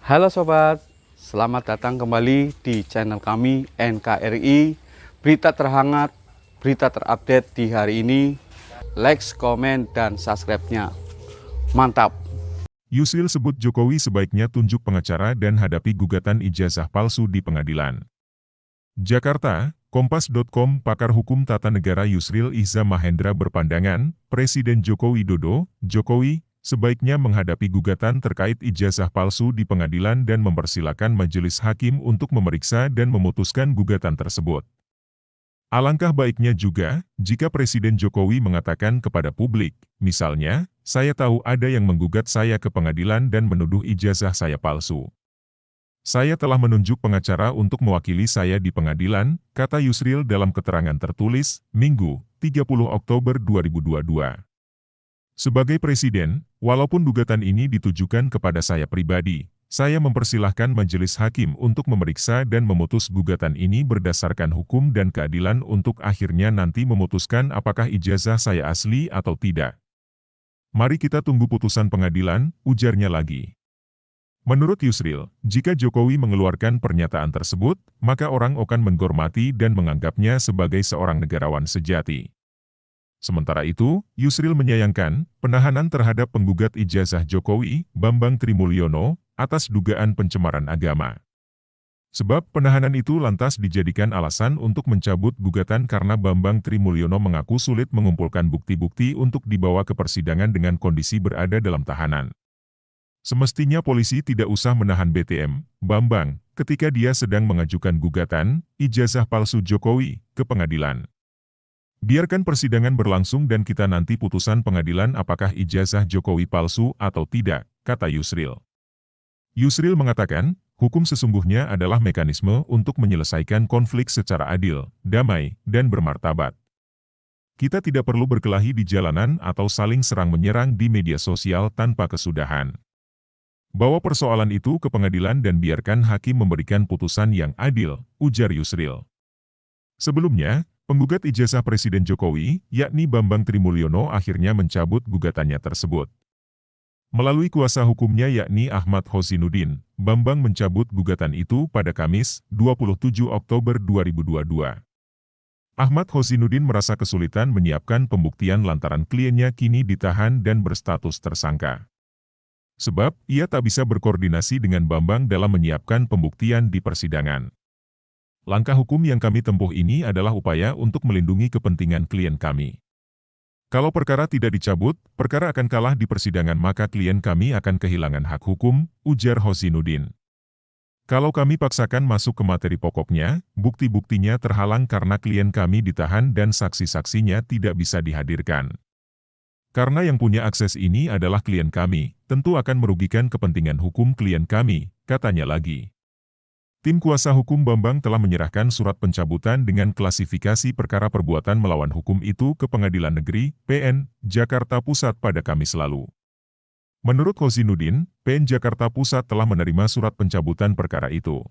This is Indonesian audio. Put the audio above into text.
Halo sobat, selamat datang kembali di channel kami NKRI. Berita terhangat, berita terupdate di hari ini. Like, komen, dan subscribe-nya. Mantap! Yusril sebut Jokowi sebaiknya tunjuk pengacara dan hadapi gugatan ijazah palsu di pengadilan. Jakarta, Kompas.com. Pakar hukum tata negara Yusril Ihza Mahendra berpandangan, Presiden Joko Widodo, Jokowi, sebaiknya menghadapi gugatan terkait ijazah palsu di pengadilan dan mempersilakan majelis hakim untuk memeriksa dan memutuskan gugatan tersebut. Alangkah baiknya juga, jika Presiden Jokowi mengatakan kepada publik, misalnya, saya tahu ada yang menggugat saya ke pengadilan dan menuduh ijazah saya palsu. Saya telah menunjuk pengacara untuk mewakili saya di pengadilan, kata Yusril dalam keterangan tertulis, Minggu, 30 Oktober 2022. Sebagai Presiden, walaupun gugatan ini ditujukan kepada saya pribadi, saya mempersilahkan majelis hakim untuk memeriksa dan memutus gugatan ini berdasarkan hukum dan keadilan untuk akhirnya nanti memutuskan apakah ijazah saya asli atau tidak. Mari kita tunggu putusan pengadilan, ujarnya lagi. Menurut Yusril, jika Jokowi mengeluarkan pernyataan tersebut, maka orang akan menghormati dan menganggapnya sebagai seorang negarawan sejati. Sementara itu, Yusril menyayangkan penahanan terhadap penggugat ijazah Jokowi, Bambang Trimulyono, atas dugaan pencemaran agama. Sebab penahanan itu lantas dijadikan alasan untuk mencabut gugatan karena Bambang Trimulyono mengaku sulit mengumpulkan bukti-bukti untuk dibawa ke persidangan dengan kondisi berada dalam tahanan. Semestinya polisi tidak usah menahan BTM, Bambang, ketika dia sedang mengajukan gugatan, ijazah palsu Jokowi, ke pengadilan. Biarkan persidangan berlangsung dan kita nanti putusan pengadilan apakah ijazah Jokowi palsu atau tidak, kata Yusril. Yusril mengatakan, hukum sesungguhnya adalah mekanisme untuk menyelesaikan konflik secara adil, damai, dan bermartabat. Kita tidak perlu berkelahi di jalanan atau saling serang menyerang di media sosial tanpa kesudahan. Bawa persoalan itu ke pengadilan dan biarkan hakim memberikan putusan yang adil, ujar Yusril. Sebelumnya, penggugat ijazah Presiden Jokowi, yakni Bambang Trimulyono akhirnya mencabut gugatannya tersebut. Melalui kuasa hukumnya yakni Ahmad Hosinuddin, Bambang mencabut gugatan itu pada Kamis, 27 Oktober 2022. Ahmad Hosinuddin merasa kesulitan menyiapkan pembuktian lantaran kliennya kini ditahan dan berstatus tersangka. Sebab, ia tak bisa berkoordinasi dengan Bambang dalam menyiapkan pembuktian di persidangan. Langkah hukum yang kami tempuh ini adalah upaya untuk melindungi kepentingan klien kami. Kalau perkara tidak dicabut, perkara akan kalah di persidangan maka klien kami akan kehilangan hak hukum, ujar Hosinuddin. Kalau kami paksakan masuk ke materi pokoknya, bukti-buktinya terhalang karena klien kami ditahan dan saksi-saksinya tidak bisa dihadirkan. Karena yang punya akses ini adalah klien kami, tentu akan merugikan kepentingan hukum klien kami, katanya lagi. Tim kuasa hukum Bambang telah menyerahkan surat pencabutan dengan klasifikasi perkara perbuatan melawan hukum itu ke Pengadilan Negeri, PN, Jakarta Pusat pada Kamis lalu. Menurut Hosinuddin, PN Jakarta Pusat telah menerima surat pencabutan perkara itu.